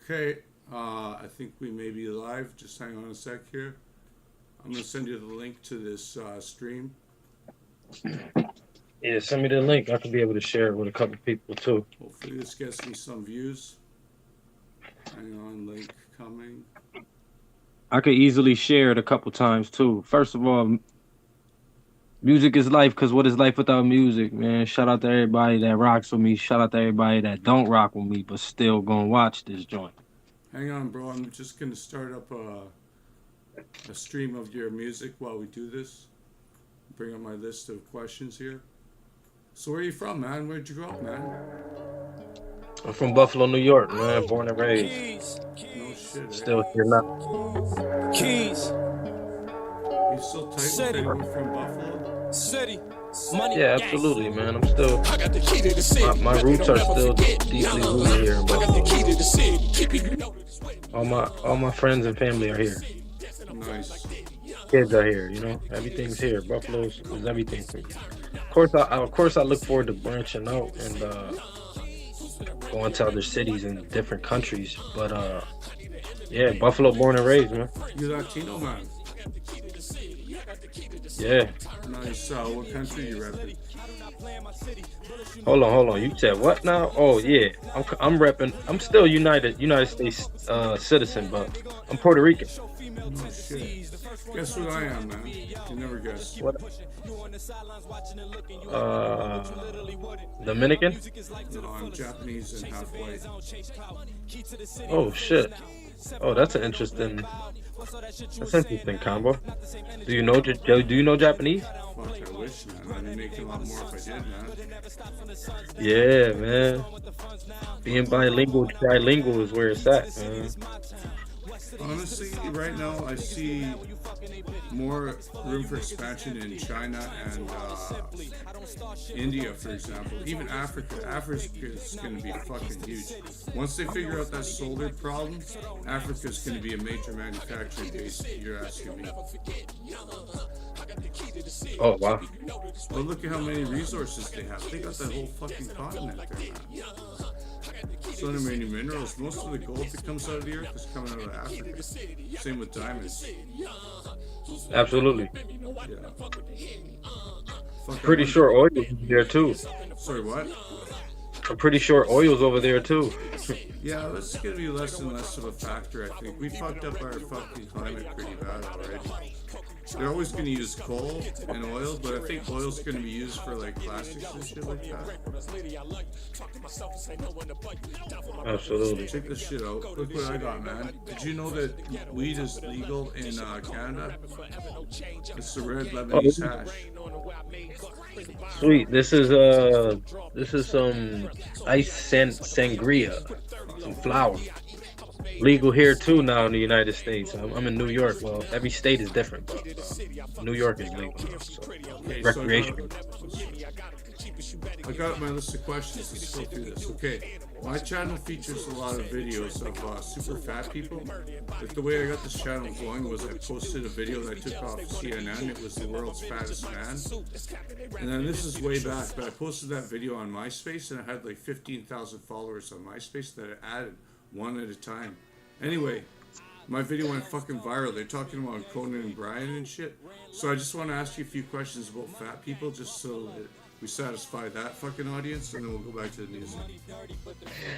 Okay, I think we may be live. Just hang on a sec here. I'm going to send you the link to this stream. Yeah, send me the link. I could be able to share it with a couple people too. Hopefully, this gets me some views. Hang on, link coming. I could easily share it a couple times too. First of all, music is life because what is life without music, man? Shout out to everybody that rocks with me. Shout out to everybody that don't rock with me, but still gonna watch this joint. Hang on, bro. I'm just going to start up a stream of your music while we do this. Bring up my list of questions here. So, where are you from, man? Where'd you grow up, man? I'm from Buffalo, New York, man. Born and raised. No shit, eh? Still here now. Keys. You still tight with anyone from Buffalo? City. Money. Yeah, absolutely, man. I'm still. I got the key to the city. My roots are still deeply rooted here in I got the Buffalo. key to the city. Keep it, All my friends and family are here. Nice. Kids are here. You know, everything's here. Buffalo's is everything for me. Of course, I look forward to branching out and going to other cities and different countries. But yeah, Buffalo, born and raised, man. You Latino, man. Yeah. Nice. What country you repping? Hold on. You said what now? Oh yeah, I'm repping. I'm still United States citizen, but I'm Puerto Rican. Oh shit. Guess what I am, man? You never guess. What? Dominican? No, I'm Japanese and half white. Oh shit. Oh, that's an interesting. That's an interesting combo. Do you know Japanese? Fuck, I wish, man. I'd be making a lot more if I did, man. Yeah, man. Being trilingual is where it's at, man. Honestly, right now I see more room for expansion in China and India, for example. Even Africa. Africa is going to be fucking huge. Once they figure out that solar problem, Africa is going to be a major manufacturing base. You're asking me. Oh wow. But look at how many resources they have. They got that whole fucking continent there, man. So many minerals. Most of the gold that comes out of the earth is coming out of Africa. Same with diamonds. Absolutely. Yeah. Fuck, Pretty sure oil's over there too. Sorry, what? I'm pretty sure oil's over there too. Yeah, that's gonna be less and less of a factor, I think. We fucked up our fucking climate pretty bad already. They're always gonna use coal and oil, but I think oil's gonna be used for like plastics and shit like that. Absolutely. Check this shit out. Look what I got, man. Did you know that weed is legal in Canada? It's the red Lebanese hash. Sweet. This is some sangria, some flour. Legal here too now in the United States. I'm in New York. Well, every state is different, but New York is legal now. So recreation. I got my list of questions. Let's go through this. Okay, my channel features a lot of videos of super fat people. Like the way I got this channel going was I posted a video that I took off CNN. It was the world's fattest man. And then this is way back, but I posted that video on MySpace and I had like 15,000 followers on MySpace that I added one at a time. Anyway, my video went fucking viral. They're talking about Conan and Brian and shit. So I just want to ask you a few questions about fat people just so that we satisfy that fucking audience, and then we'll go back to the music.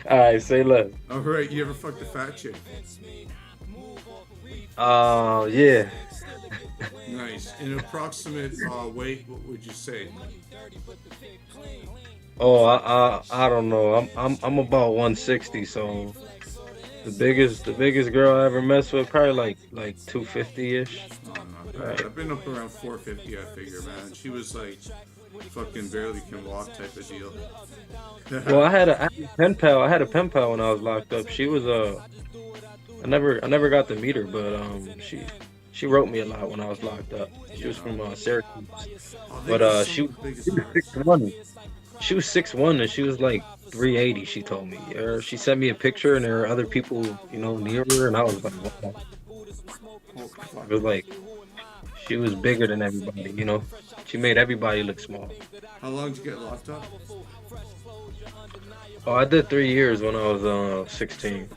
All right, say less. All right, you ever fucked a fat chick? Oh yeah. Nice. In approximate weight, what would you say? Oh, I don't know. I'm about 160, so the biggest girl I ever messed with probably like 250-ish. Oh, not bad. Right. I've been up around 450, I figure, man. She was like fucking barely can walk type of deal. Well, I had a pen pal. I had a pen pal when I was locked up. She was I never got to meet her, but she wrote me a lot when I was locked up. She was from Syracuse, but she was 6'1". She was 6'1" and she was like 380. She told me. She sent me a picture, and there were other people, near her, and I was like, wow. It was like she was bigger than everybody. She made everybody look small. How long did you get locked up? Oh, I did 3 years when I was 16.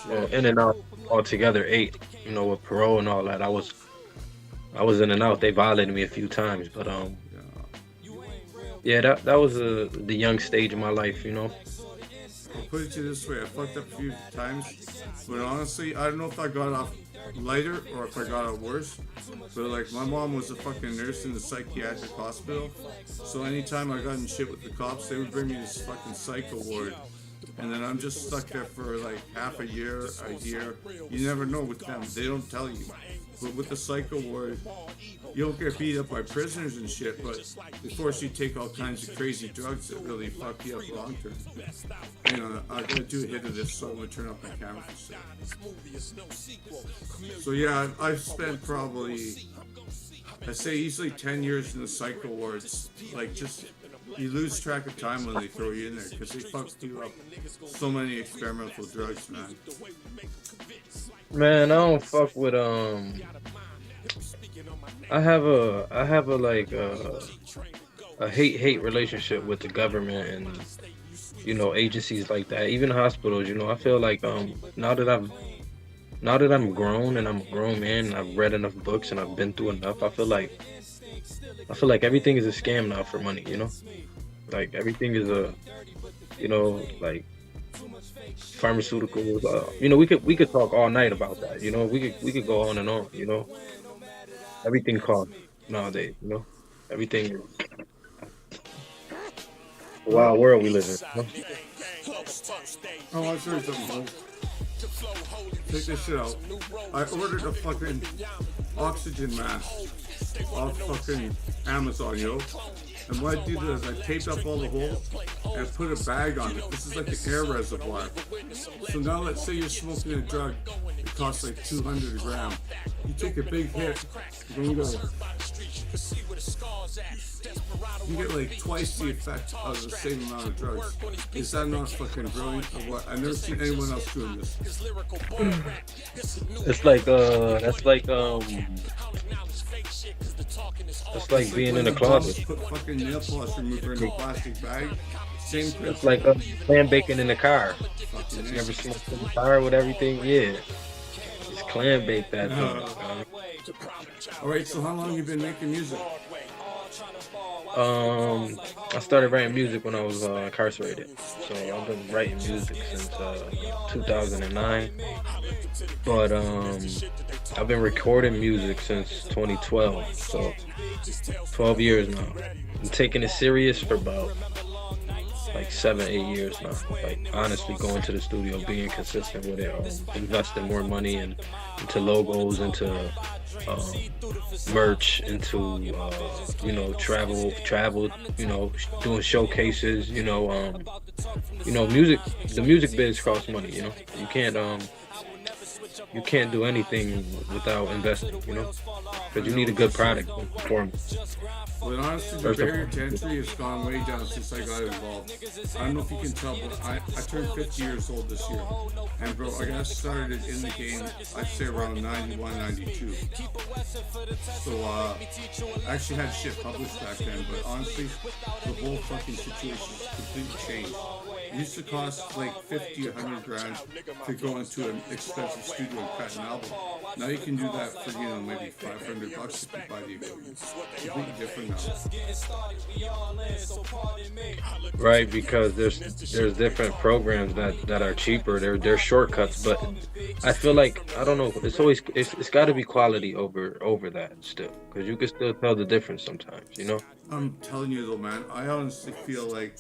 Well, Shit. in and out altogether 8. You know, with parole and all that. I was in and out. They violated me a few times, but Yeah. yeah, that was the young stage of my life. You know. I'll put it to you this way: I fucked up a few times, but honestly, I don't know if I got off lighter or if I got out worse. But like, my mom was a fucking nurse in the psychiatric hospital, so anytime I got in shit with the cops, they would bring me to this fucking psycho ward, and then I'm just stuck there for like half a year, a year. You never know with them; they don't tell you. But with the psycho ward, you don't get beat up by prisoners and shit, but they force you to take all kinds of crazy drugs that really fuck you up long term. You know, I gotta do a hit of this, so I'm gonna turn off my camera for a second. So yeah, I've spent probably, I say easily 10 years in the psycho wards. Like, just, you lose track of time when they throw you in there, because they fuck you up so many experimental drugs, man. Man, I don't fuck with I have a like a hate relationship with the government and you know agencies like that, even hospitals. You know, I feel like now that I'm grown and I'm a grown man and I've read enough books and I've been through enough, I feel like everything is a scam now for money. You know, like everything is a you know like pharmaceuticals. You know, we could talk all night about that. You know, we could go on and on. You know, everything costs nowadays. You know, everything is a Well, wild world we live in. You know? oh, I'll show you something, bro. Check this shit out. I ordered a fucking oxygen mask off fucking Amazon, yo. And what I did is I taped up all the holes and I put a bag on it. This is like an air reservoir. So now let's say you're smoking a drug, it costs like 200 a gram. You take a big hit, then you get like twice the effect of the same amount of drugs. Is that not fucking brilliant or what? I've never seen anyone else doing this. It's like being in When a the bombs closet. put fucking nail polish remover in a plastic bag, same It's principle. like clam bacon in the car. Fucking You ever A. smoked in the car with everything? Yeah, it's clam baked that joint. Alright, so how long you been making music? I started writing music when I was incarcerated. So I've been writing music since 2009. But I've been recording music since 2012. So 12 years now. I'm taking it serious for about like 7, 8 years now. Like honestly going to the studio, being consistent with it, investing more money into logos, into um, merch, into you know travel, you know doing showcases, you know music. The music biz costs money. You know you can't do anything without investing. You know because you need a good product and performance. Well, honestly, the First of barrier to all. entry has gone way down since I got involved. I don't know if you can tell, but I turned 50 years old this year. And bro, I got started in the game, I'd say around 91, 92. So, I actually had shit published back then, but honestly, the whole fucking situation's completely changed. It used to cost like 50 or 100 grand to go into an expensive studio and cut an album. Now you can do that for, you know, maybe 500 bucks if you buy the equipment. Completely different now. Right, because there's different programs that are cheaper. They're shortcuts, but I feel like I don't know. It's got to be quality over that still, because you can still tell the difference sometimes. You know. I'm telling you though, man, I honestly feel like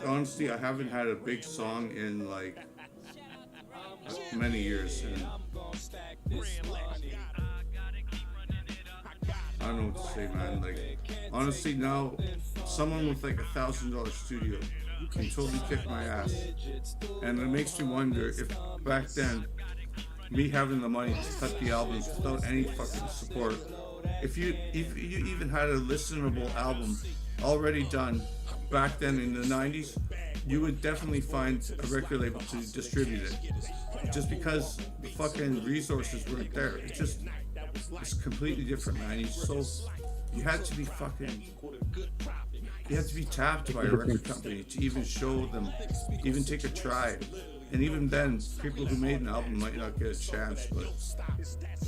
honestly, I haven't had a big song in like many years, and I don't know what to say, man. Like, honestly, now someone with like $1,000 studio can totally kick my ass, and it makes me wonder if back then, me having the money to cut the albums without any fucking support, if you even had a listenable album already done back then in the 90s, you would definitely find a record label to distribute it. Just because the fucking resources weren't there. It's completely different, man. You had to be fucking you have to be tapped by a record company to even show them, even take a try. And even then, people who made an album might not get a chance. But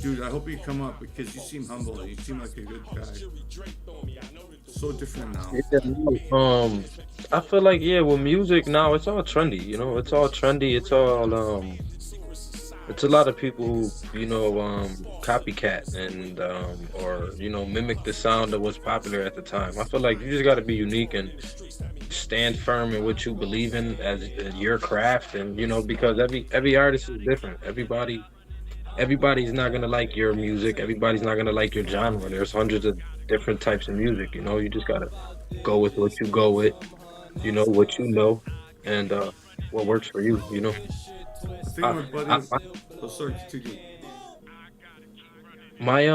dude, I hope you come up because you seem humble and you seem like a good guy. So different now. Yeah, no, I feel like yeah, with music now it's all trendy, it's all trendy, it's a lot of people who, copycat and or mimic the sound that was popular at the time. I feel like you just got to be unique and stand firm in what you believe in as your craft, and because every artist is different. Everybody's not gonna like your music. Everybody's not gonna like your genre. There's hundreds of different types of music. You just gotta go with what you go with. What and what works for you. I think I, my buddy. I, I Oh, sorry, continue. my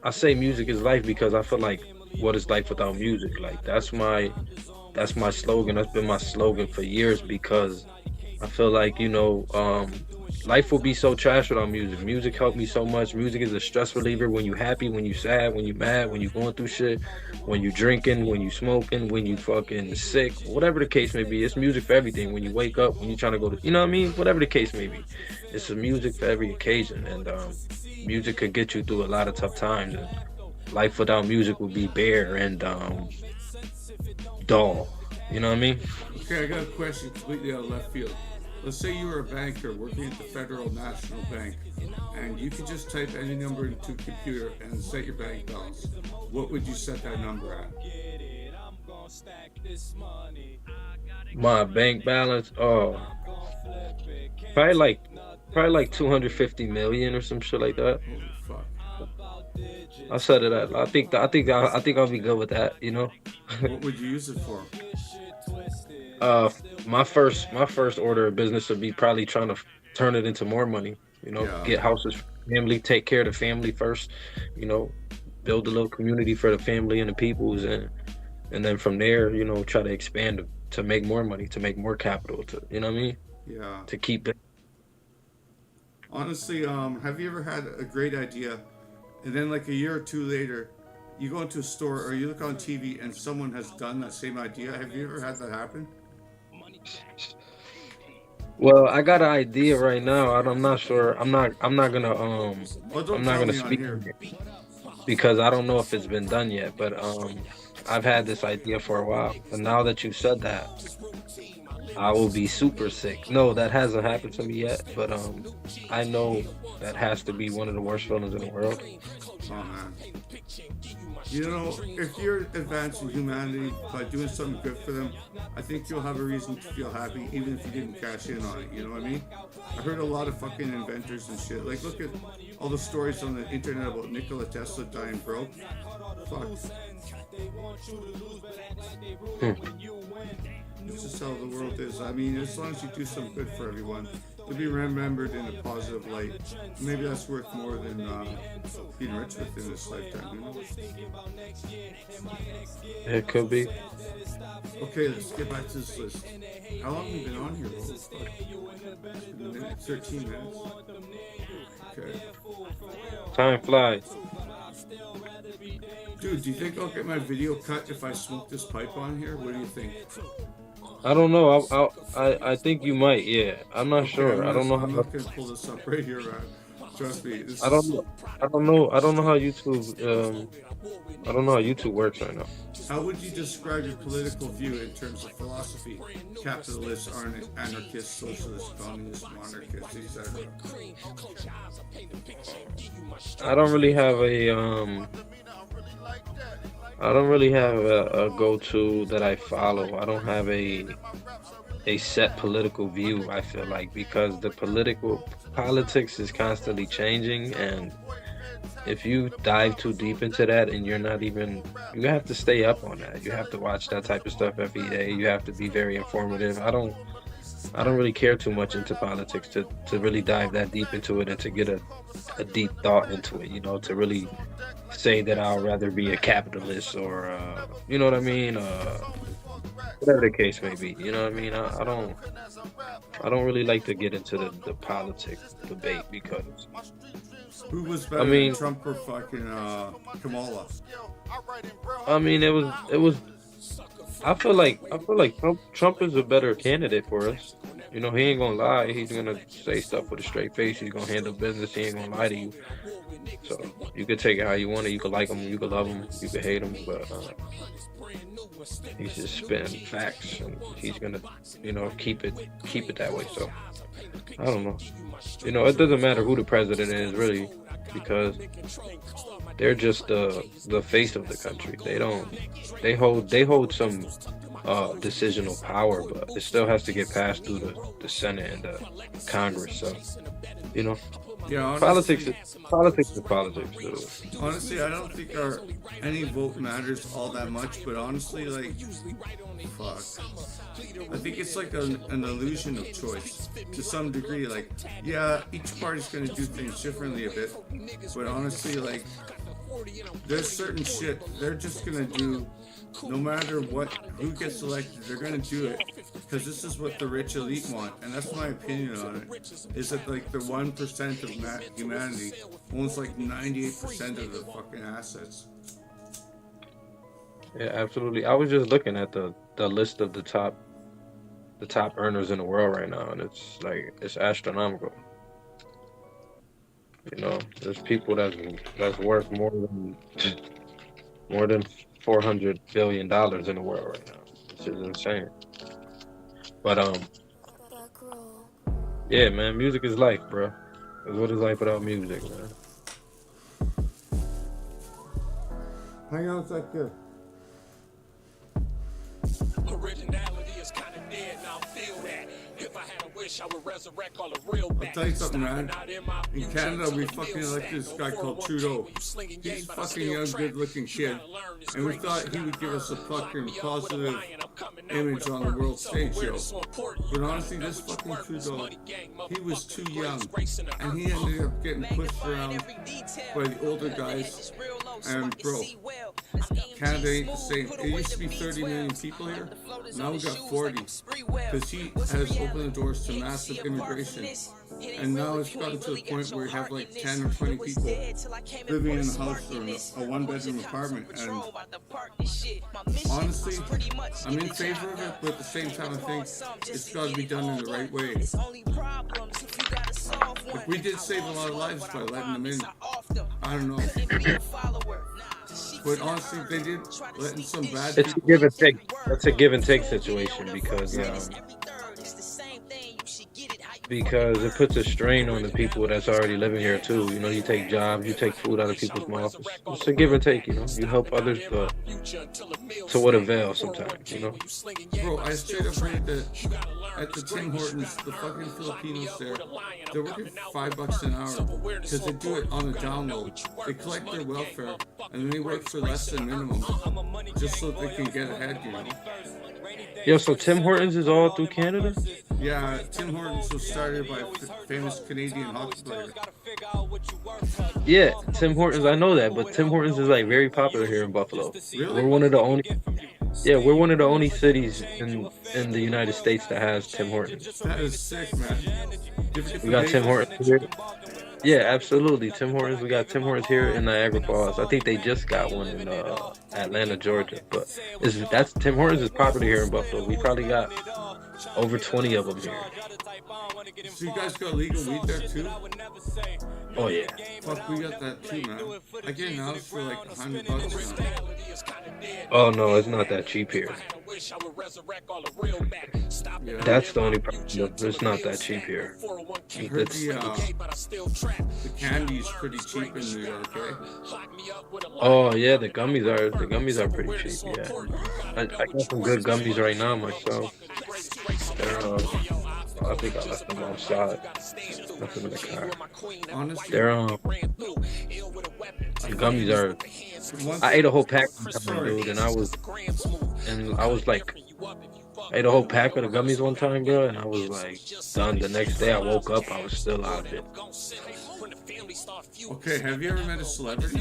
I say music is life because I feel like what is life without music? Like that's my slogan. That's been my slogan for years because I feel like, life will be so trash without music. Music helped me so much. Music is a stress reliever when you happy, when you sad, when you mad, when you going through shit, when you drinking, when you smoking, when you fucking sick, whatever the case may be. It's music for everything. When you wake up, when you trying to go to, you know what I mean? Whatever the case may be. It's a music for every occasion. And music could get you through a lot of tough times. And life without music would be bare and dull. You know what I mean? Okay, I got a question completely out of left field. Let's say you were a banker working at the Federal National Bank, and you could just type any number into a computer and set your bank balance. What would you set that number at? My bank balance, oh, probably like probably like 250 million or some shit like that. Holy fuck. I set it at. I think I'll be good with that. What would you use it for? uh, my first order of business would be probably trying to turn it into more money. Yeah. Get houses for the family, take care of the family first. You know, build a little community for the family and the peoples, and then from there, try to expand to make more money, to make more capital, to what I mean, Yeah. to keep it. Honestly, have you ever had a great idea, and then like a year or two later, you go into a store or you look on TV and someone has done that same idea? Have you ever had that happen? Well, I got an idea right now. I'm not sure. I'm not gonna Oh, I'm don't not tell gonna me on speak here. on it because I don't know if it's been done yet. But I've had this idea for a while. And now that you said that, I will be super sick. No, that hasn't happened to me yet. But I know that has to be one of the worst feelings in the world. Oh man. If you're advancing humanity by doing something good for them, I think you'll have a reason to feel happy, even if you didn't cash in on it. You know what I mean? I heard a lot of fucking inventors and shit. Like, look at all the stories on the internet about Nikola Tesla dying broke. Fuck. Hmm. It's just how the world is. I mean, as long as you do something good for everyone, to be remembered in a positive light, maybe that's worth more than being rich within this lifetime. It could be. Okay, let's get back to this list. How long have we been on here? Holy fuck. It's been a minute, 13 minutes. Okay. Time flies. Dude, do you think I'll get my video cut if I smoke this pipe on here? What do you think? I don't know. I think you might. Yeah, I'm not Okay, sure. I don't know I'm how. not gonna pull this up right here, man. Trust me. This I don't is know. I don't know. I don't know how YouTube. I don't know how YouTube works right now. how would you describe your political view in terms of philosophy? Capitalist, anarchist, socialist, communist, monarchist, etc. I don't really have a I don't really have a go-to that I follow. I don't have a set political view, I feel like, because the politics is constantly changing, and if you dive too deep into that and you're not even, you have to stay up on that. You have to watch that type of stuff every day. You have to be very informative. I don't really care too much into politics to really dive that deep into it and to get a deep thought into it, to really say that I'll rather be a capitalist or you know what I mean? Whatever the case may be, you know what I mean? I don't really like to get into the politics debate because Who was I better than mean Trump or fucking Kamala? I mean it was I feel like Trump is a better candidate for us. You know, he ain't gonna lie. He's gonna say stuff with a straight face. He's gonna handle business. He ain't gonna lie to you. So you could take it how you want it. You could like him. You could love him. You could hate him. But he's just spitting facts, and he's gonna, keep it that way. So I don't know. You know, it doesn't matter who the president is really, because they're just the face of the country. They hold some decisional power, but it still has to get passed through the Senate and the Congress. So you know, Yeah, politics honestly, is politics is politics. So. honestly, I don't think any vote matters all that much. But honestly, like, fuck, I think it's like an illusion of choice to some degree. Like, yeah, each party's gonna do things differently a bit, but honestly, like, there's certain shit they're just gonna do. No matter who gets elected, they're gonna do it because this is what the rich elite want, and that's my opinion on it. Is that like the 1% of humanity owns like 98% of the fucking assets? Yeah, absolutely. I was just looking at the list of the top earners in the world right now, and it's astronomical. You know, there's people that's worth more than $400 billion in the world right now, which is insane. But yeah, man, music is life, bro. 'Cause what is life without music, man? Hang on a second. Originality is kind of dead, now I feel that. If I had a wish, I would resurrect all the real I'll tell you something, man. In Canada, we fucking like elected this guy called Trudeau. He's a fucking young, good-looking kid, and we thought he would give us a fucking positive image on the world stage, yo. But honestly, this fucking Trudeau, he was too young, and he ended up getting pushed around by the older guys. And bro, Canada ain't the same. It used to be 30 million people here. Now we got 40, because he has opened the doors to massive immigration. And now it's gotten to the point where you have like 10 or 20 people living in a house or a one-bedroom apartment. And honestly, I'm in favor of it, but at the same time, I think it's got to be done in the right way. Like, we did save a lot of lives by letting them in. I don't know. But honestly, they did letting some bad It's a people. give and take. That's a give and take situation because it puts a strain on the people that's already living here too. You know, you take jobs, you take food out of people's mouths. It's a give and take. You know, you help others, but to what avail sometimes. You know. Bro, I straight up heard that at the Tim Hortons, the fucking Filipinos there, they're working $5 an hour because they do it on a download. They collect their welfare and then they work for less than minimum just so they can get ahead, you know? Yo, so Tim Hortons is all through Canada? Yeah, Tim Hortons was started by a famous Canadian hockey player. Yeah, Tim Hortons, I know that, but Tim Hortons is like very popular here in Buffalo. Really? We're one of the only we're one of the only cities in the United States that has Tim Hortons. That is sick, man. We got Tim Hortons here. Yeah, absolutely. Tim Hortons. We got Tim Hortons here in Niagara Falls. I think they just got one in Atlanta, Georgia. But that's Tim Hortons is popular here in Buffalo. We probably got over 20 of them here. So you guys got legal weed there too? Oh yeah. Fuck, we got that too, man. I get an ounce for like $100 now. Oh no, it's not that cheap here. Yeah. That's the only problem. It's not that cheap here. I heard the candy's pretty cheap in New York, eh? Oh yeah, the gummies are pretty cheap. Yeah, I got some good gummies right now myself. I think I left them outside. Left them in the car. Honestly, They're the gummies are. I ate a whole pack one time, dude, and I was like, I ate a whole pack of the gummies one time, bro, and I was like done. The next day I woke up, I was still out of it. okay, have you ever met a celebrity?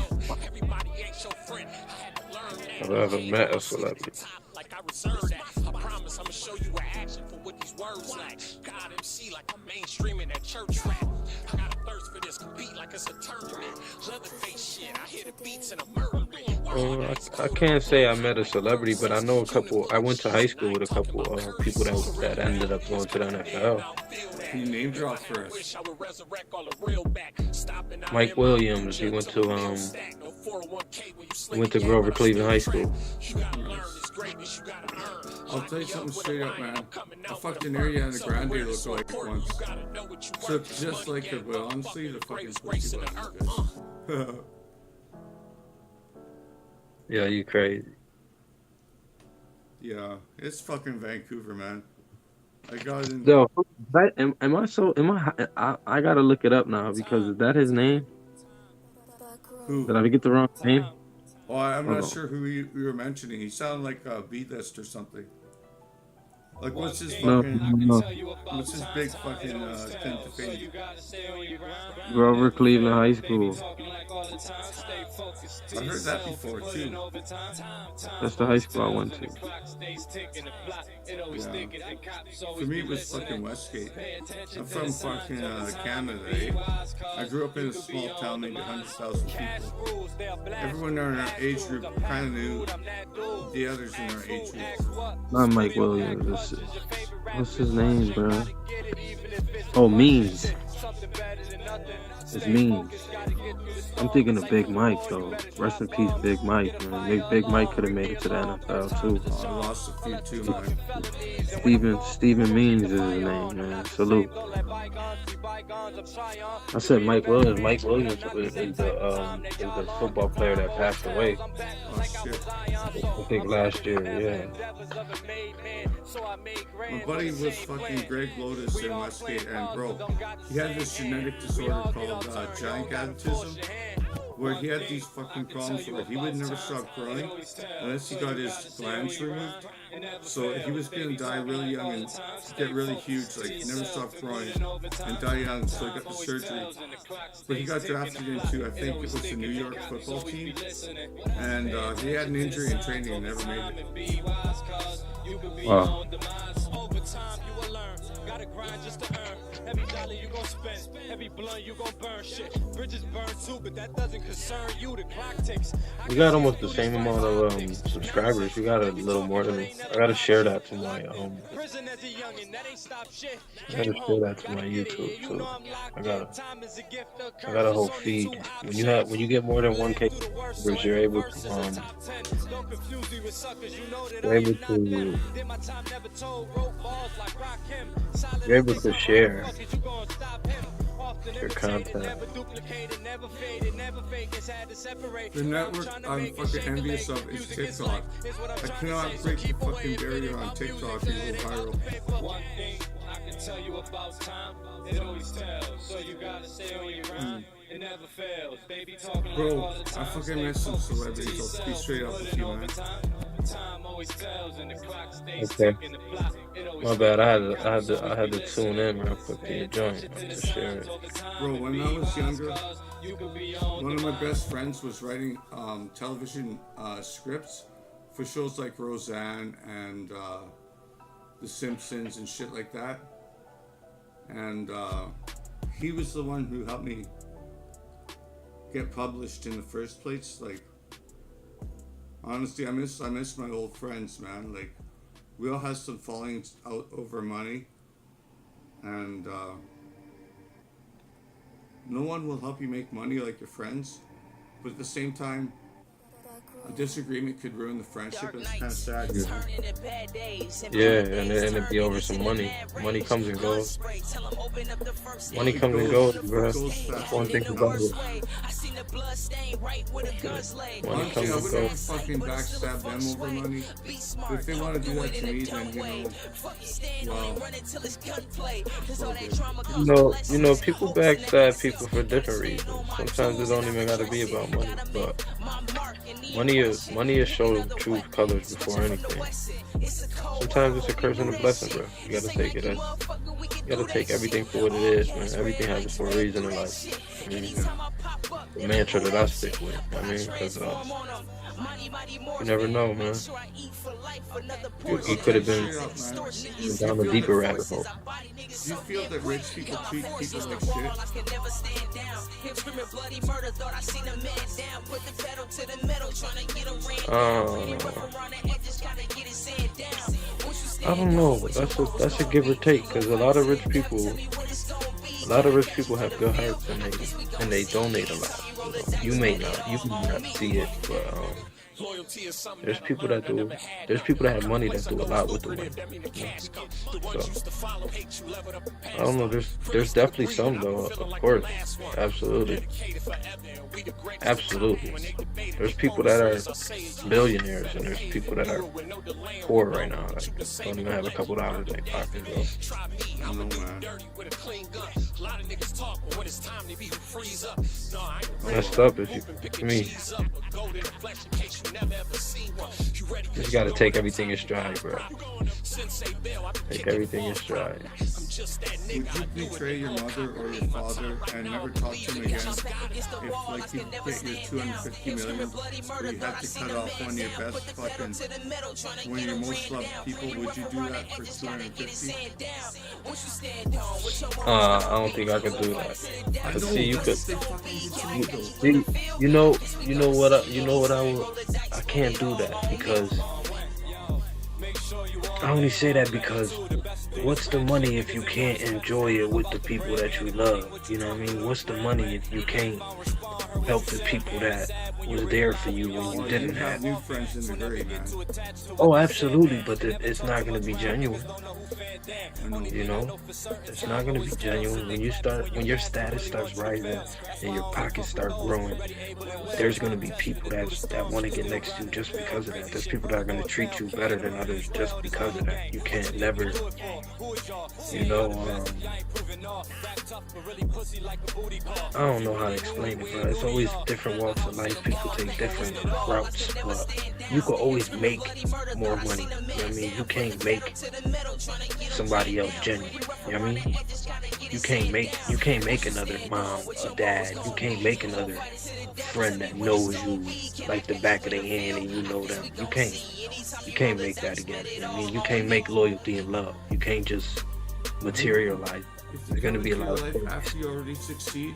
I've ever met a celebrity. thirst for this beat like it's a tournament. Leatherface shit, I hear the beats and I'm murdering. I can't say I met a celebrity, but I know a couple. I went to high school with a couple of people that ended up going to the NFL. Can you name drop for us? Mike Williams. He went to Grover Cleveland High School. I'll tell you something straight up, man. I fucking Ariana Grande looked like once. So just like her, but honestly, the fucking pussy was good. Yeah, you crazy. Yeah, it's fucking Vancouver, man. I got in. Yo, I gotta look it up now because is that his name? Who? Did I get the wrong name? Oh, I'm not sure who you were mentioning. He sounded like a B-list or something. Like, what's his fucking... No. What's his big fucking claim to fame? Grover Cleveland High School. I heard that before, too. That's the high school I went to. Yeah. For me, it was fucking Westgate. I'm from fucking Canada, eh? I grew up in a small town, maybe 100,000 people. Everyone in our age group kind of knew the others in our age group. Not Mike Williams. What's his name, bro? Oh, Means. It's Means. I'm thinking of Big Mike, though. Rest in peace, Big Mike, man. Big Mike could have made it to the NFL, too. Oh, I lost a few, too, man. Steven Means is his name, man. Salute. I said Mike Williams. Mike Williams is the football player that passed away. Oh, shit. I think last year, yeah. My buddy was fucking Greg Lotus in Westgate, and bro, he had this genetic disorder called giant gigantism, where he had these fucking problems where he would never stop growing unless he got his glands removed. So he was gonna die really young and get really huge, like never stop growing and die young. So he got the surgery, but he got drafted into, I think it was the New York football team, and he had an injury in training and never made it. Wow. Gotta grind just to earn. Every dollar you gon' spend, every blunt you gon' burn. Shit, bridges burn too, but that doesn't concern you. The clock ticks. We got almost the same amount of subscribers. We got a little more than me. I gotta share that to my Prison as a youngin', that ain't stop shit. I gotta share that to my YouTube too. I got a whole feed. When you get more than 1K subscribers, you're able to share your content. The network I'm fucking envious of is TikTok. I cannot break the fucking barrier on TikTok and go viral. One thing I can tell you about time, it always tells. So you gotta stay on your grind. It never fails. They be talking Bro, I fucking miss some celebrities. I'll be straight up with you, man. Okay. My bad. I had to tune in real quick to your joint to share it. Bro, when I was younger, one of my best friends was writing television scripts for shows like Roseanne and The Simpsons and shit like that. And he was the one who helped me get published in the first place. Like, honestly, I miss my old friends, man. Like, we all had some fallings out over money, and no one will help you make money like your friends, but at the same time, a disagreement could ruin the friendship. It's kind of sad. Yeah, and it'd be over some money. Money comes and goes. Money comes and goes, bro. That's one thing about it. Money comes and I goes. fucking backstab them over money. But if they want to do that to me, then You know, people backstab people for different reasons. Sometimes it don't even gotta be about money, but money is show true colors before anything. Sometimes it's a curse and a blessing, bro. You gotta take it as, you gotta take everything for what it is, man. Everything happens for a reason in life. I mean, the mantra that I stick with. I mean, because You never know, man. Dude, He I'll could have tell been you straight up, man. down the deeper rabbit hole. Do you feel that rich people treat people like shit? I don't know. That's a give or take, because a lot of rich people have good hearts, and they donate a lot. You may not see it, but there's people that do. There's people that have money that do a lot with the money. So I don't know. There's definitely some though. Of course, absolutely. There's people that are billionaires, and there's people that are poor right now. Like, don't even have a couple dollars in their pocket, bro. I don't know, man. Messed up if you me. Just gotta take everything in stride, bro. Take everything in stride. Would you betray your mother or your father and never talk to him again if, like, you get your 250 million, or you had to cut off one of your best fucking, one of your most loved people? Would you do that for 250? I don't think I could do that. I But know, see, you that's could. what they fucking did to me, though. You know what I will. I can't do that because I only say that because what's the money if you can't enjoy it with the people that you love? You know what I mean? What's the money if you can't help the people that was there for you when you didn't have? New friends in the hurry, man. Oh, absolutely, but it's not going to be genuine. I know. You know, it's not going to be genuine. When your status starts rising and your pockets start growing, there's going to be people that want to get next to you just because of that. There's people that are going to treat you better than others just because of that. You can't never, you know, I don't know how to explain it, but it's always different walks of life. People take different routes, but you can always make more money. You know what I mean? You can't make somebody else genuine. You know what I mean? You can't make another mom or dad. You can't make another friend that knows you like the back of their hand and you know them. You can't make that again. You know what I mean? You can't make loyalty and love. You can't just materialize. There's gonna be a lot of life things. after you already succeed.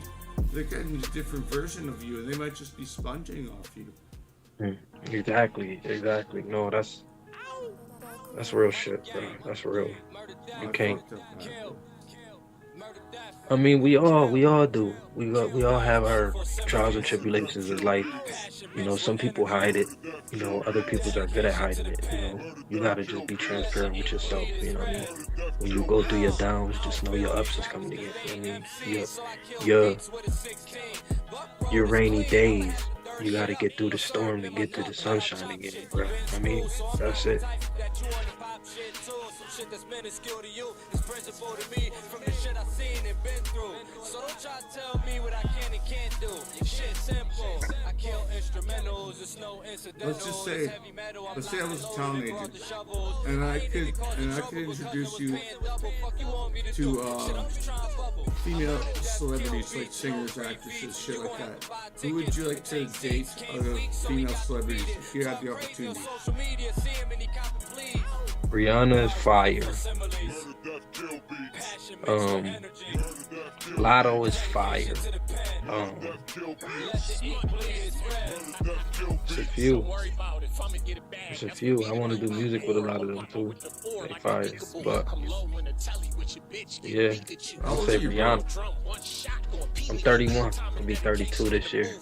They're getting a different version of you, and they might just be sponging off you. Exactly. No, that's real shit, bro. That's real. You can't. I mean, we all do. We all have our trials and tribulations in life. You know, some people hide it. You know, other people are good at hiding it. You know, you gotta just be transparent with yourself. You know what I mean? When you go through your downs, just know your ups is coming again. You know what I mean? Your rainy days, you gotta get through the storm to get to the sunshine again, bro. I mean, that's it. Shit that's minuscule to you is principle to me from the shit I've seen and been through. So don't try to tell me what I can and can't do. Shit simple. I kill instrumentals, it's no incidentals. Let's just say, I was a talent agent, and I could introduce you to female celebrities like singers, actresses, shit like that. Who would you like to date out of female celebrities if you had the opportunity? Rihanna is fire. Lotto is fire. It's a few. I want to do music with a lot of them too. They fire. But yeah, I'll say Rihanna. I'm 31. I'll be 32 this year.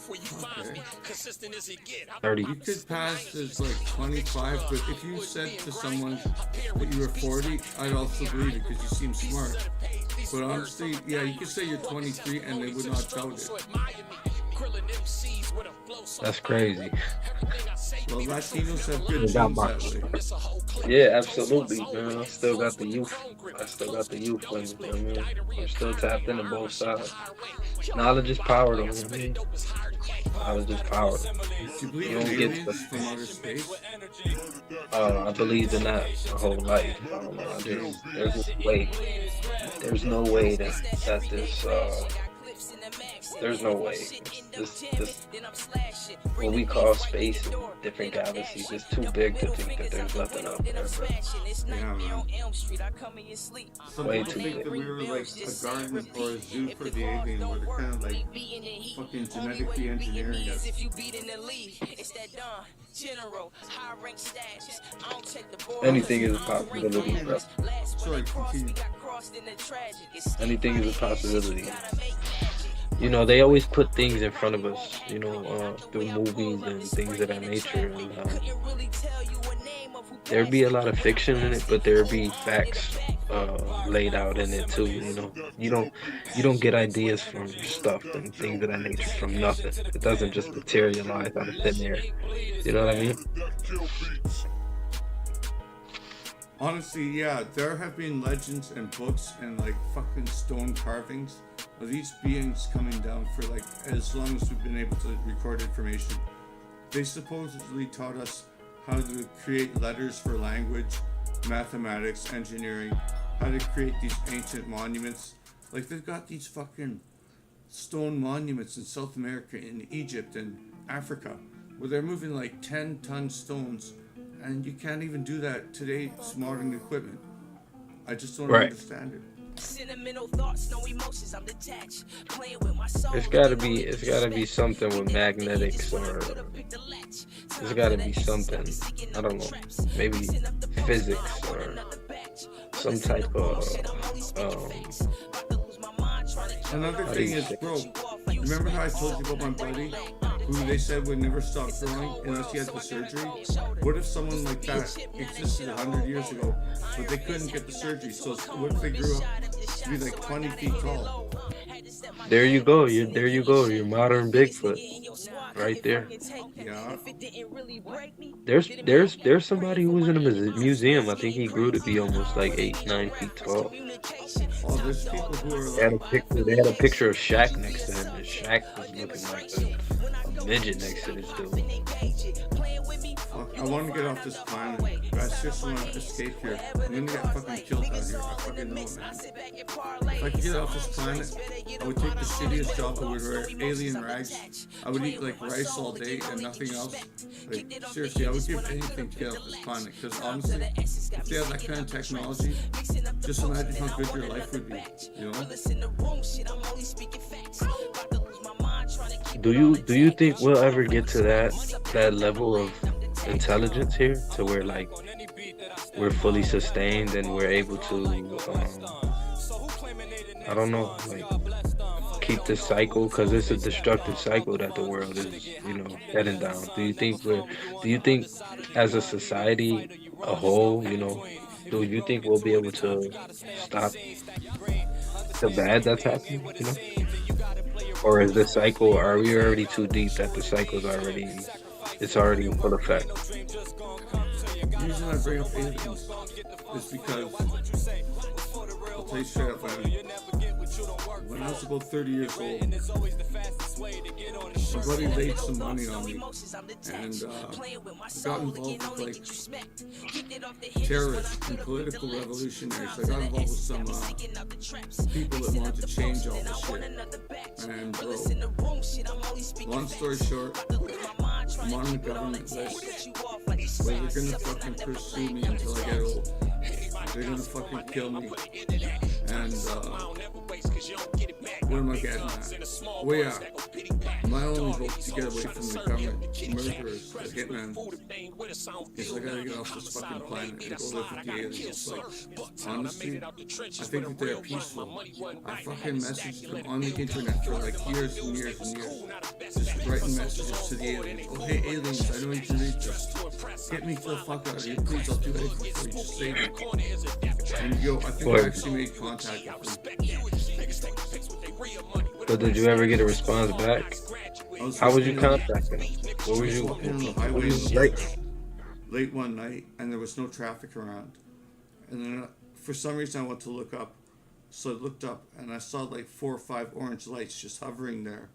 Okay. 30. You could pass as like 25, but if you said to someone that you were 40, I'd also believe it because you seem smart. But honestly, yeah, you could say you're 23 and they would not doubt it. That's crazy. Well, Latinos have good genes that way. Yeah, absolutely, man. I still got the youth. In me. You know what I mean? I'm still tapped into both sides. Knowledge is power, though. You know what I mean? Knowledge is power. Do you believe in aliens from outer space? I believed in that my whole life. I don't know. There's no way that this There's no way. This what we call space and different galaxies is too big to think that there's nothing out there, bro. Yeah, man. Some Way people too think big. that we were like a garden or a zoo for the alien, where they're kind of like fucking genetically engineering us. Anything is a possibility, bro. Sorry, continue. Anything is a possibility. You know, they always put things in front of us, you know, through movies and things of that nature. And there'd be a lot of fiction in it, but there'd be facts laid out in it too. You know, you don't get ideas from stuff and things of that nature from nothing. It doesn't just materialize out of thin air. You know what I mean? Honestly, yeah, there have been legends and books and like fucking stone carvings of these beings coming down for like as long as we've been able to record information. They supposedly taught us how to create letters for language, mathematics, engineering, how to create these ancient monuments. Like they've got these fucking stone monuments in South America, in Egypt and Africa, where they're moving like 10-ton stones, and you can't even do that today. It's modern equipment. I just don't understand it. It's gotta be something with magnetics, or there's gotta be something, I don't know, maybe physics or some type of Another thing is, bro, remember how I told you about my buddy who they said would never stop growing unless he had the surgery? What if someone like that existed 100 years ago, but they couldn't get the surgery? So what if they grew up to be like 20 feet tall? There you go. Your modern Bigfoot, right there. Yeah. There's somebody who was in a museum. I think he grew to be almost like 8, 9 feet tall. Oh, there's people who are They had like, they had a picture of Shaq next to him, and Shaq was looking like a midget next to this dude. fuck, I want to get off this planet. I just want to escape here. I'm gonna get fucking killed out here. I fucking know it, man. If I could get off this planet, I would take the shittiest job. I would wear alien rags. I would eat like rice all day and nothing else. Like seriously, I would give anything to get off this planet. Because honestly, if they had that kind of technology, just imagine how good your life would be. You know? Do you think we'll ever get to that level of intelligence here, to where like we're fully sustained and we're able to I don't know, like keep this cycle, because it's a destructive cycle that the world is, you know, heading down. Do you think as a society, a whole, you know, do you think we'll be able to stop the bad that's happening, you know? Or is the cycle, are we already too deep that the cycle's already in full effect? The reason I bring up aliens is because, I'll tell you straight up, man, when I was about 30 years old, my buddy laid some money on me, and got involved with like terrorists and political revolutionaries. I got involved with some people that wanted to change all this shit. And bro, long story short, I'm on the government list, but they're gonna fucking pursue me until I get old. They're gonna fucking kill me. And what am I getting at? Well, yeah, my only hope to get away from the government murderers, the hitman, is I gotta get off this fucking planet and go live with the aliens. Like, honestly, I think that they're peaceful. I fucking messaged them on the internet for like years and years and years, just writing messages to the aliens. Oh, hey aliens, I know you can read this. Get me the fuck out of here, please. I'll do anything for you. Just save me. And yo, I think I actually made contact with them. But did you ever get a response back? How would you contact them? What was you? Walking on the highway late one night, and there was no traffic around. And then for some reason I went to look up. So I looked up and I saw like 4 or 5 orange lights just hovering there.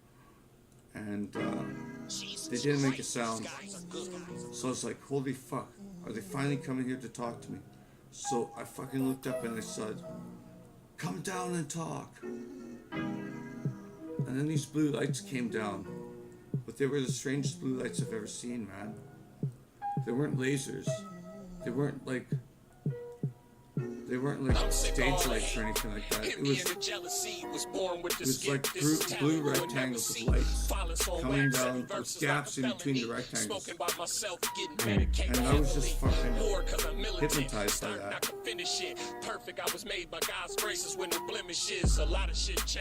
And they didn't make a sound. So I was like, holy fuck, are they finally coming here to talk to me? So I fucking looked up and I said, come down and talk. And And then these blue lights came down. But they were the strangest blue lights I've ever seen, man. They weren't lasers. They weren't like stage lights or anything like that. It was like blue rectangles of lights coming down with gaps in between the rectangles. And I was just fucking hypnotized by that.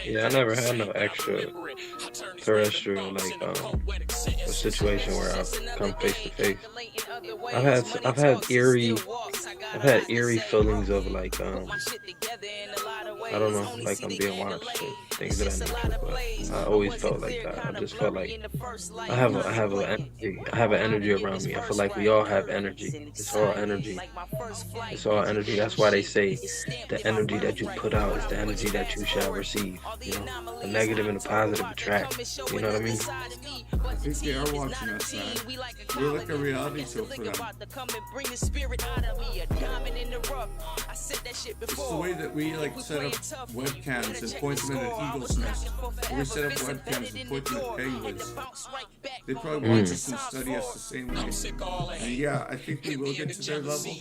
Yeah, I never had no extra terrestrial like a situation where I've come face to face. I've had eerie feelings of like I don't know, like I'm being watched or things of that nature. But I always felt like that. I just felt like I have an energy around me. I feel like we all have energy. It's all energy. It's all energy. That's why they say the energy that you put out is the energy that you shall receive. You know, the negative and the positive attract. You know what I mean? I think they are watching us, man. We're like a reality show for them. It's the way that we like set up webcams and point them in an eagle's nest. Or we set up webcams and point them at penguins. They probably watch us and study us the same way. And yeah, I think we will get to their level,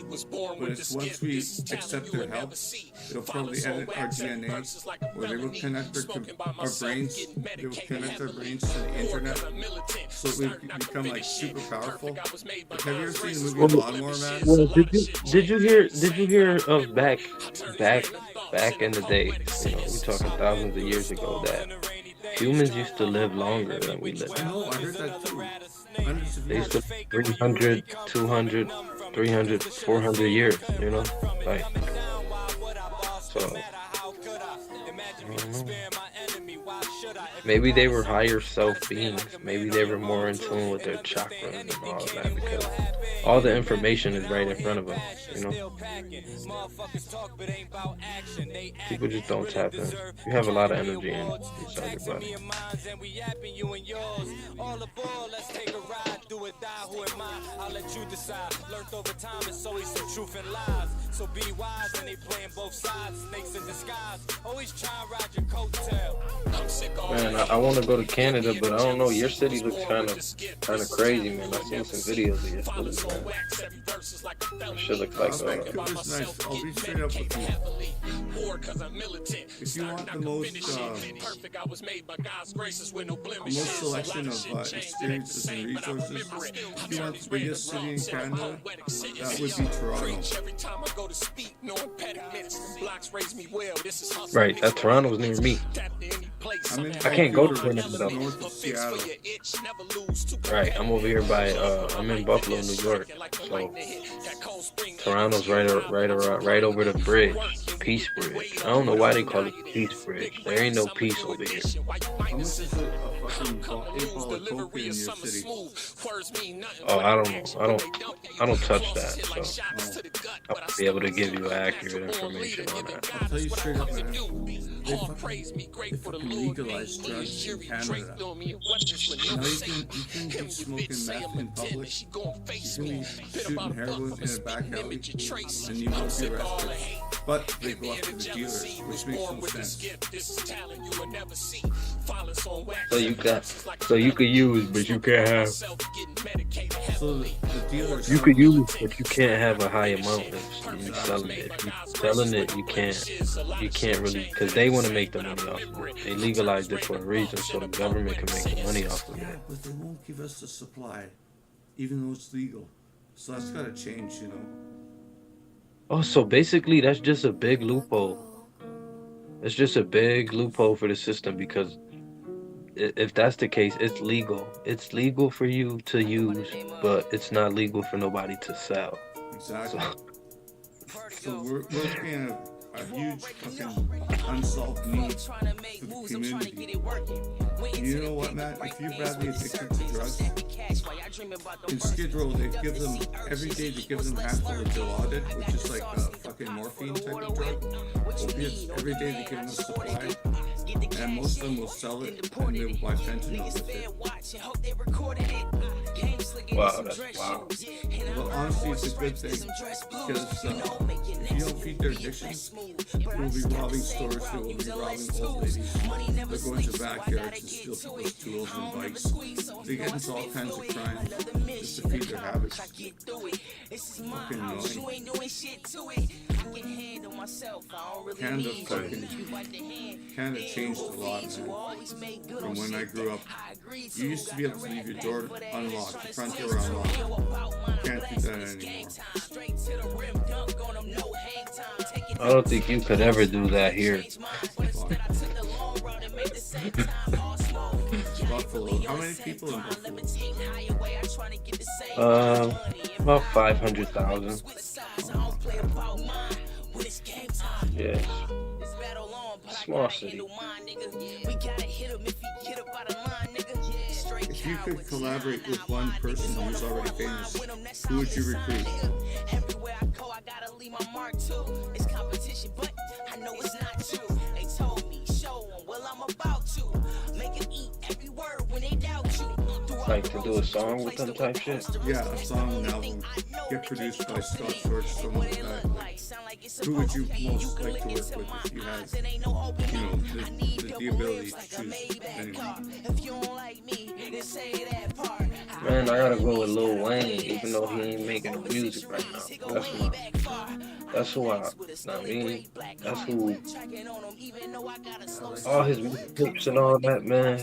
but it's once we accept their help, it'll probably edit our DNA, or they will connect our brains, they will connect our brains to the internet, so we become like super powerful. Like, have you ever seen the movie Lawnmower Man? Well, did you hear of back in the day? You know, we're talking thousands of years ago that humans used to live longer than we live. I know, I heard that too. They used to 300, 200, 300, 400 years, you know? Like, so, I don't know. Maybe they were higher self beings. Maybe they were more in tune with their chakras and all that, because all the information is right in front of us, you know? People just don't tap in. You have a lot of energy inside your body. So be wise when they playing both sides, snakes in disguise. Always try and ride your coattail. Man, I want to go to Canada, but I don't know. Your city looks kind of crazy, man. I've seen some videos of your city, man. That shit looks like Vancouver's nice. I'll be straight up with you. If you want the most selection of experiences and resources, if you want the biggest city in Canada, that would be Toronto. Right, that Toronto's near me. I can't go to Toronto though. North of Seattle. Right, I'm over here by I'm in Buffalo, New York. So Toronto's right over the bridge, Peace Bridge. I don't know why they call it Peace Bridge. There ain't no peace over here. How much is a fucking $8 token in your city? Oh, I don't know. I don't touch that, so I won't be able to give you accurate information on that. I'll tell you straight up, man. They fucking legalized drugs in Canada. Now you can be smoking meth in public. You can be shooting heroin in a back alley, and you won't be arrested. But they go after the dealers, which makes no sense. So you could use, but you can't have. So the dealers. You could use, but you can't have a high amount if you're selling it. If you're selling it, you can't really, because they want to make the money off of it. They legalized it for a reason, so the government can make the money off of it. Yeah, but they won't give us the supply, even though it's legal. So that's gotta change, you know. Oh, so basically that's just a big loophole. It's just a big loophole for the system, because if that's the case, it's legal. It's legal for you to use, but it's not legal for nobody to sell. Exactly. So we're looking at a huge fucking unsolved need for the community. You know what, Matt? If you're badly addicted to drugs, in Skid Row, they give them, every day they give them half of a Dilaudid, which is like a fucking morphine type of drug. Opiates, every day they give them a supply, and most of them will sell it, and they will buy fentanyl with it. Wow, that's wow. Well, honestly, it's a good thing because if you don't feed their addictions, you'll be robbing stores, you'll be robbing old ladies. They'll go into backyards and steal people's tools and bikes. They get into all kinds of crime just to feed their habits. Fucking annoying. Canada changed a lot, man. From when I grew up, you used to be able to leave your door unlocked, the front door unlocked. Can't do that anymore. I don't think you could ever do that here. Buffalo. How many people in Buffalo? About 500,000. Yes. Small city. If you could collaborate with one person who's already famous, who would you recruit? Like to do a song with them type shit? Yeah, a song, an album, get produced by Scott Storch, someone like that. Who would you most like to work with if you had, the ability to choose anyone? Man, I gotta go with Lil Wayne, even though he ain't making no music right now. That's who I mean, that's who, all his clips and all that, man,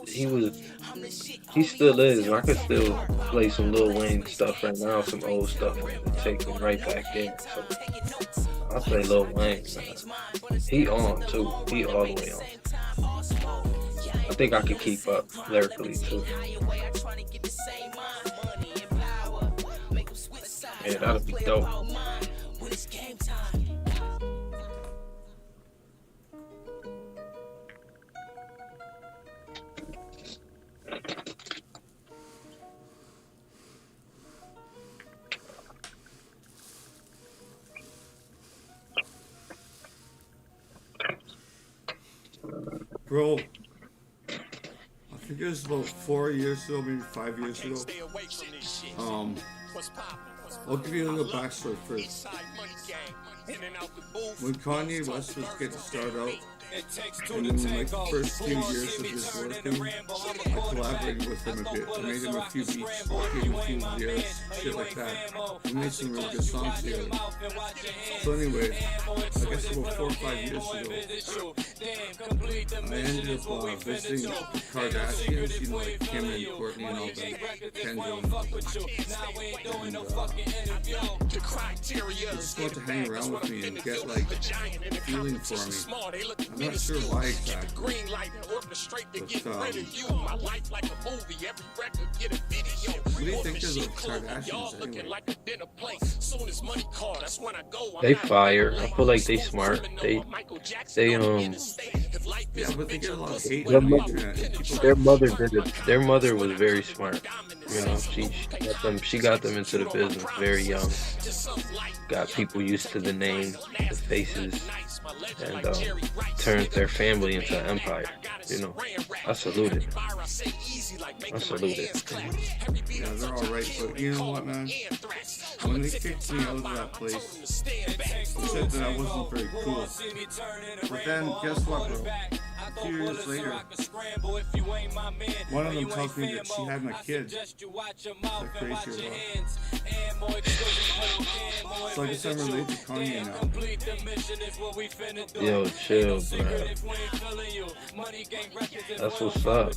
he still is, I could still play some Lil Wayne stuff right now, some old stuff, and take him right back in, so I'll play Lil Wayne, man. He on too, he all the way on. I think I could keep up lyrically too. Yeah, that'll be dope. Bro, I think it was about 4 years ago, maybe 5 years ago. I'll give you a little backstory first. When Kanye West was getting started out, and in like the first few years of his working, I collaborated with him a bit. I made him a few beats, gave him a few lyrics, shit like that. We made some really good songs together. So anyway, I guess about 4 or 5 years ago, I ended up visiting the Kardashians, like Kim and Kourtney and all them, Kendall. And they just wanted to hang around with me and get like a feeling for me. I'm not sure why exactly, but what do you think of the Kardashians anyway? They fire. I feel like they smart. They Yeah, but they get a lot of hate their on the mother, internet. their mother did it. Their mother was very smart. She got them into the business very young. Got people used to the name, the faces, and turned their family into an empire. I salute it. I salute it. Yeah, they're alright, but you know what, man? When they kicked me out of that place, they said that I wasn't very cool. But then, guess what, bro? A few years later, one of them tells me that she had my kid. Is that crazy or what? So I guess I'm related to Kanye now. Yo, chill, bro. That's what's up.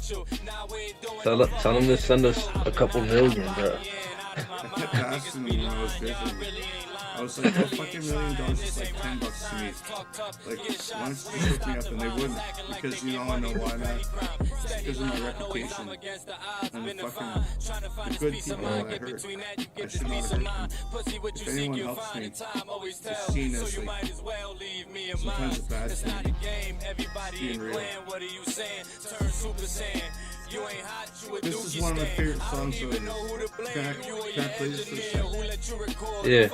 Tell them to send us a couple million, bro. I kept asking them when I was visiting. I was like, that fucking $1 million is like $10 to me. Like, why don't you hook me up? And they wouldn't. Because I know why, man. It's because of my reputation. And the good people that I hurt. I should not hurt them. If anyone helps me, it's seen as like, sometimes a bad thing. Being real. This is one of my favorite songs, so can I play this for a second? Yeah.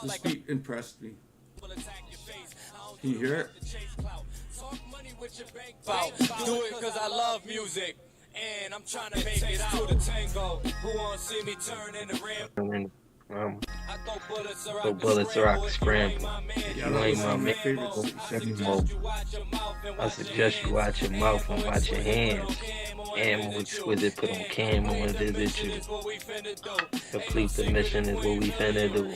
This beat impressed me. Can you hear it? Do it cause I love music. And I'm trying to make it out to the tango. Who wanna see me turn in the rim? And I throw bullets or I so can bullets or I can scramble. scramble. If Yeah, you that ain't was my one of my man, favorites that you I said you Mo, suggest you watch your mouth and I watch your suggest you watch your hands. mouth and watch your hands. Ammo Ammo exquisite, put on cam and visit you. is what we finna do. Complete the mission is what we finna do.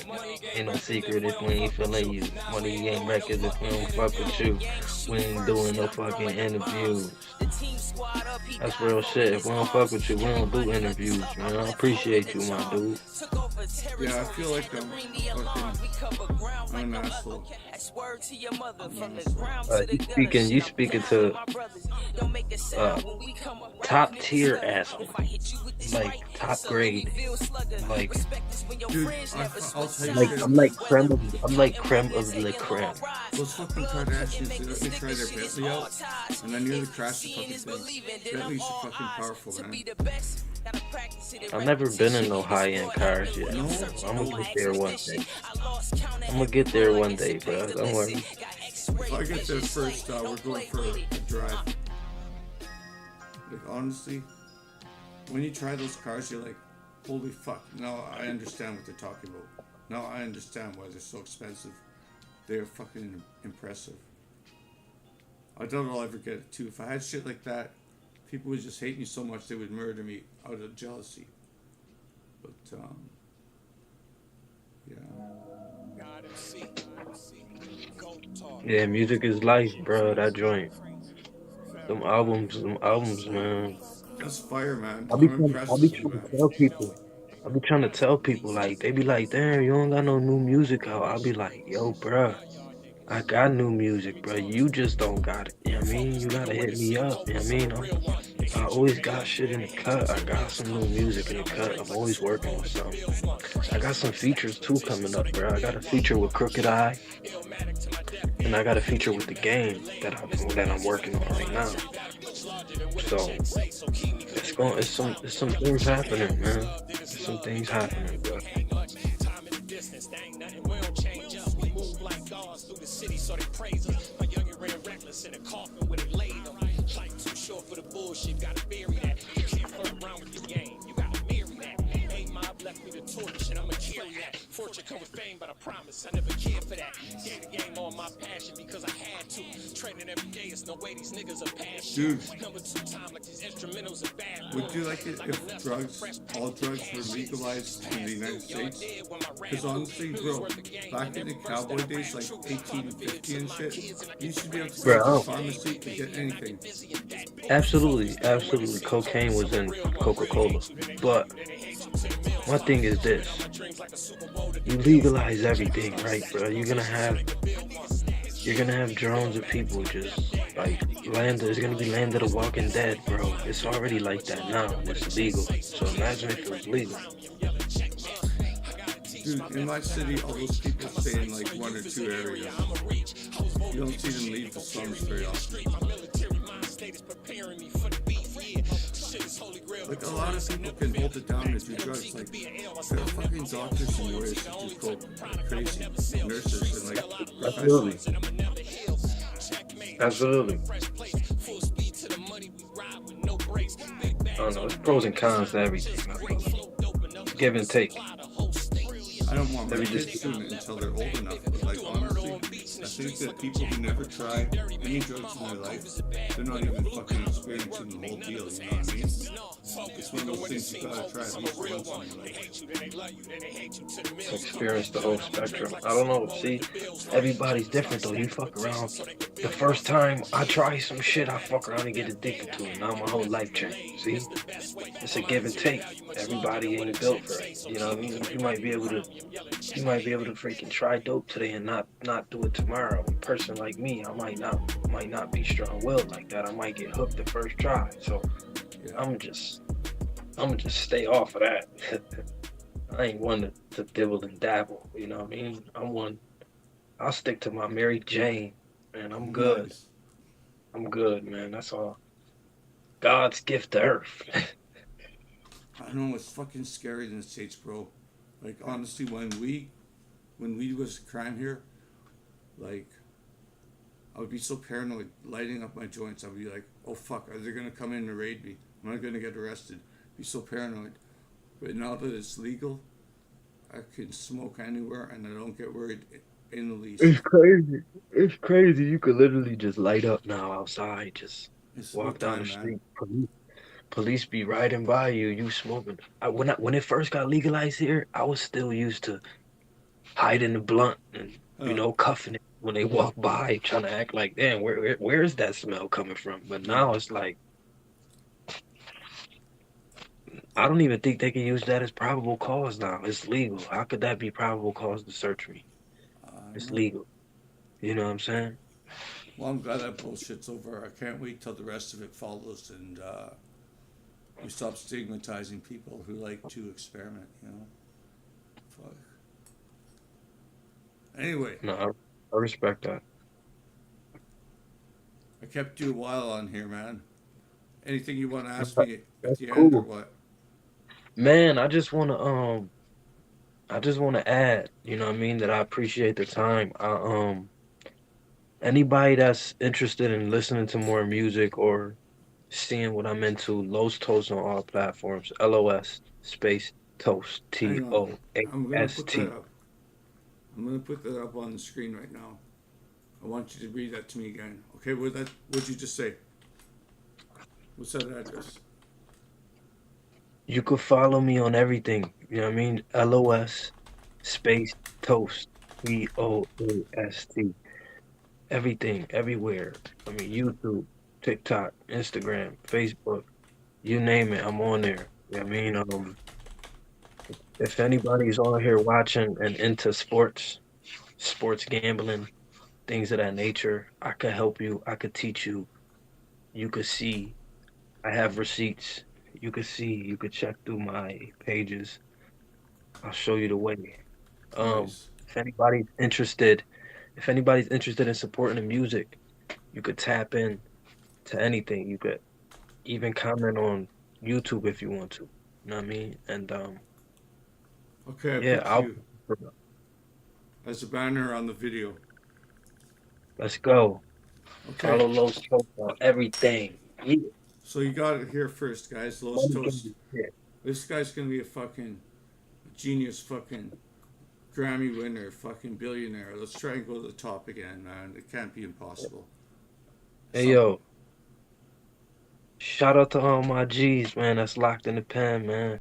Ain't no secret if we ain't feeling you. Money ain't records if we don't fuck with you. We ain't doing no fucking interviews. That's real shit. If we don't fuck with you, we don't do interviews, man. I appreciate you, my dude. Yeah, I feel like I'm an asshole. You speaking to top tier asshole, like top grade, like Dude, I'll tell you straight up. I'm like creme of the creme. Those fucking Kardashians, they let me try their Bentley out, and I nearly crashed the fucking thing. Bentley's so fucking powerful, man. I've never been in no high end cars yet. No? So I'm gonna get there one day. I'm gonna get there one day, bro. Don't worry. If I get there first, we're going for a drive. Like, honestly, when you try those cars, you're like, holy fuck. Now I understand what they're talking about. Now I understand why they're so expensive. They're fucking impressive. I doubt I'll ever get it too. If I had shit like that, people would just hate me so much they would murder me out of jealousy. But, yeah. Yeah, music is life, bro. That joint. Them albums, man. That's fire, man. I be I'm trying, impressed I be with you, trying to man. tell people. I be trying to tell people, like, they be like, damn, you don't got no new music out. I be like, yo, bruh, I got new music, bruh. You just don't got it. You know what I mean? You gotta hit me up. You know what I mean? I always got shit in the cut. I got some new music in the cut. I'm always working on something. I got some features too coming up, bruh. I got a feature with Crooked Eye, and I got a feature with the game that I'm working on right now. So it's some things happening, man. There's some things happening, bro. Fortune come with fame, but I promise I never cared for that. Gave the game all my passion because I had to. Training every day, it's no way these niggas are passion. Dude. Number 2 time like these instrumentals are bad. Would you like it if all drugs were legalized in the United States? Because honestly, bro, back in the cowboy days, like 18 and 50 and shit, you used to be able to go to the pharmacy to get anything. Absolutely. Cocaine was in Coca-Cola. But my thing is this. You legalize everything, right, bro? You're gonna have drones of people just like it's gonna be Land of the Walking Dead, bro. It's already like that now. It's legal. So imagine if it was legal. Dude, in my city, all those people stay in like 1 or 2 areas. You don't see them leave the slums very often. Like, a lot of people can hold it down and do drugs. Like, there are fucking doctors and lawyers that just go crazy. Nurses and, like, Absolutely. I don't know. There's pros and cons to everything. Give and take. I don't want my kids doing it until they're old enough, but like honestly, I think that people who never try any drugs in their life, they're not even fucking experiencing the whole deal, you know what I mean? It's one of those things you gotta try at least once in your life. Experience the whole spectrum. I don't know, see, everybody's different though. You fuck around. The first time I try some shit, I fuck around and get addicted to it. Now my whole life changed, see? It's a give and take. Everybody ain't built for it. You know what I mean? You might be able to freaking try dope today and not do it tomorrow. A person like me, I might not be strong-willed like that. I might get hooked the first try. So I'm just stay off of that. I ain't one to dibble and dabble. You know what I mean? I'll stick to my Mary Jane, and I'm good. Nice. I'm good, man. That's all. God's gift to earth. I know it's fucking scary in the States, bro. Like honestly, when weed was a crime here, like I would be so paranoid lighting up my joints. I'd be like, oh fuck, are they gonna come in and raid me? Am I gonna get arrested? Be so paranoid. But now that it's legal, I can smoke anywhere and I don't get worried in the It's least. crazy. It's crazy. You could literally just light up now outside. Just It's walk about down the time, man. street. Police be riding by you. You smoking. When it first got legalized here, I was still used to hiding the blunt and Uh, cuffing it when they walk by, trying to act like, damn, where is that smell coming from? But yeah. now it's like I don't even think they can use that as probable cause now. It's legal. How could that be probable cause to search me? I don't It's know. legal. You know what I'm saying? Well, I'm glad that bullshit's over. I can't wait till the rest of it follows and we stop stigmatizing people who like to experiment, you know? Fuck. Anyway, No, I respect that. I kept you a while on here, man. Anything you want to ask me at That's the end or cool. what? Man, I just wanna add, you know what I mean, that I appreciate the time. Anybody that's interested in listening to more music or seeing what I'm into, LoS Toast on all platforms. LOS space Toast. Hang on. I'm going to put that ToAst. up. I'm going to put that up on the screen right now. I want you to read that to me again. Okay, what'd you just say? What's that address? You could follow me on everything. You know what I mean? LOS space Toast. ToAst. Everything, everywhere. I mean, YouTube, TikTok, Instagram, Facebook, you name it, I'm on there. You know what I mean? If anybody's on here watching and into sports gambling, things of that nature, I could help you. I could teach you. You could see. I have receipts. You could see. You could check through my pages. I'll show you the way. Nice. If anybody's interested, in supporting the music, you could tap in to anything. You could even comment on YouTube if you want to. You know what I mean? And Okay, I yeah, put I'll you as a banner on the video. let's go. Okay, Follow Los Toast on everything. Yeah. so you got it here first, guys. Lowe's Money Toast. game. Yeah. This guy's gonna be a fucking genius, fucking Grammy winner, fucking billionaire. Let's try and go to the top again, man. It can't be impossible. Hey Some yo, shout out to all my G's, man. That's locked in the pen, man.